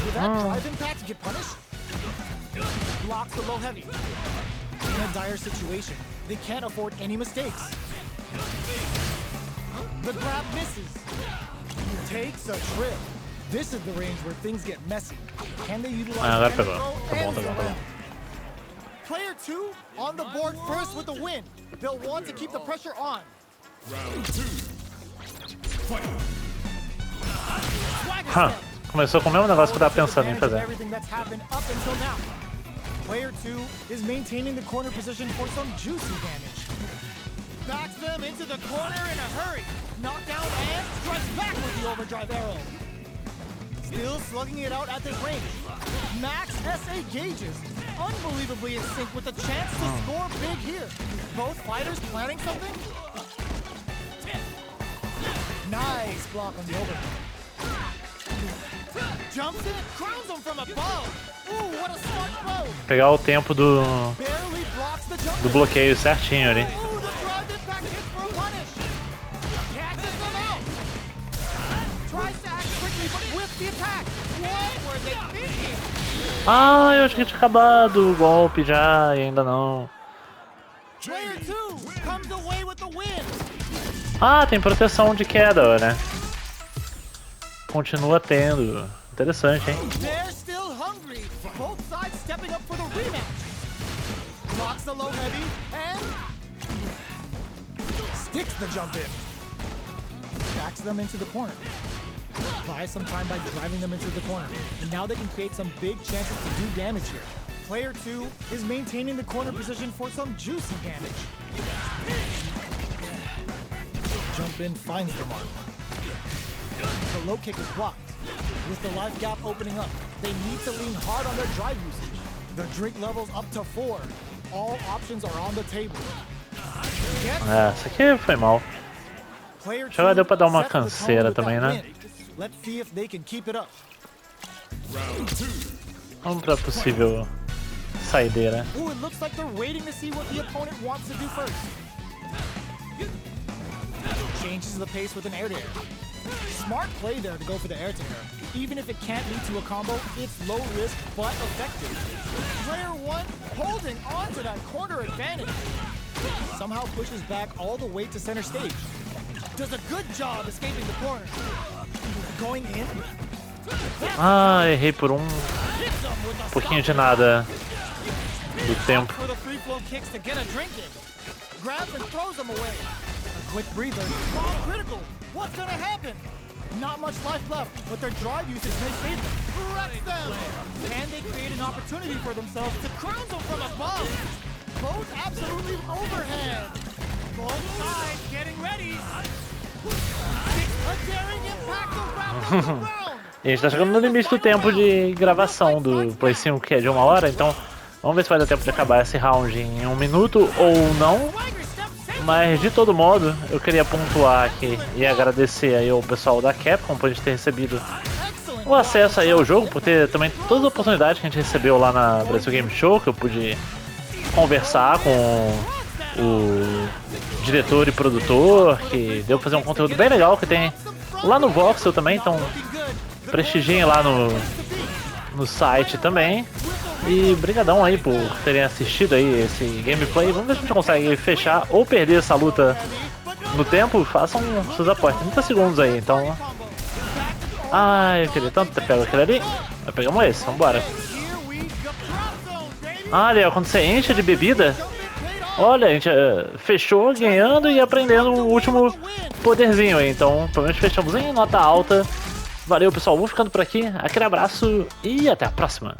Will that drive impact get punished? Blocks the low heavy. In a dire situation, they can't afford any mistakes. The grab misses. Takes a trip. This is the range where things get messy. Can they utilize the throw and slam? Player 2 on the board first with the win. They'll want to keep the pressure on. Round 2. Fight. Começou com o mesmo negócio que eu tava pensando em fazer. Player 2 is maintaining the corner position for some juicy damage. Backs them into the corner in a hurry. Knockdown and strikes back with the overdrive arrow. Still slugging it out at this range. Max SA gauges. Unbelievably in sync with the chance to score big here. Both fighters planning something? Nice block on the overhead. Jumps in and crowns him from above. Ooh, what a smart throw. Pegar o tempo do bloqueio certinho ali. Ooh, the drive impact hits for a punish. Catches them out. Tries to act quickly, but whiffs the attack. What were they thinking? Ah, eu acho que tinha acabado o golpe já e ainda não. Player 2 comes away with the win. Ah, tem proteção de queda, né? Continua tendo. Interessante, hein? They're still hungry. Both sides stepping up for the rematch. Blocks the low heavy and sticks the jump in. Backs them into the corner. Buys some time by driving them into the corner. And now they can create some big chances to do damage here. Player 2 is maintaining the corner position for some juicy damage. Jump in finds the mark. The low kick is blocked. With the life gap opening up, they need to lean hard on their drive usage. Their drink levels up to 4. All options are on the table. Essa aqui foi mal. Já deu pra dar uma canseira também, né? Let's see if they can keep it up. Vamos pra possível saideira. Ooh, it looks like they're waiting to see what the opponent wants to do first. Changes the pace with an air-to-air. Smart play there to go for the air-to-air. Even if it can't lead to a combo, it's low risk but effective. Player 1 holding on to that corner advantage. Somehow pushes back all the way to center stage. Does a good job escaping the corner. Going in. Ah, errei por pouquinho de nada do tempo. For the free flow kicks to get a drink in. Grabs and throws them away. A quick breather. Bomb critical. What's gonna happen? Not much life left, but their drive usage may save them. Wrecks them. And they create an opportunity for themselves to crown them from above. Both absolutely overhead. Both sides getting ready. A daring impact around the round. E a gente tá chegando no limite do tempo de gravação do Play 5, que é de 1 hora, então vamos ver se vai dar tempo de acabar esse round em 1 minuto ou não. Mas de todo modo, eu queria pontuar aqui e agradecer aí ao pessoal da Capcom por a gente ter recebido o acesso aí ao jogo, por ter também todas as oportunidades que a gente recebeu lá na Brasil Game Show, que eu pude conversar com o diretor e produtor, que deu pra fazer um conteúdo bem legal que tem lá no Voxel também, então prestigiem lá no site também. E brigadão aí por terem assistido aí esse gameplay. Vamos ver se a gente consegue fechar ou perder essa luta no tempo. Façam suas apostas, 30 segundos aí, então... Ai, eu queria tanto ter pego aquele ali. Mas pegamos esse, vambora. Olha, quando você enche de bebida, olha, a gente fechou ganhando e aprendendo o último poderzinho aí. Então, pelo menos fechamos em nota alta. Valeu, pessoal, vou ficando por aqui. Aquele abraço e até a próxima.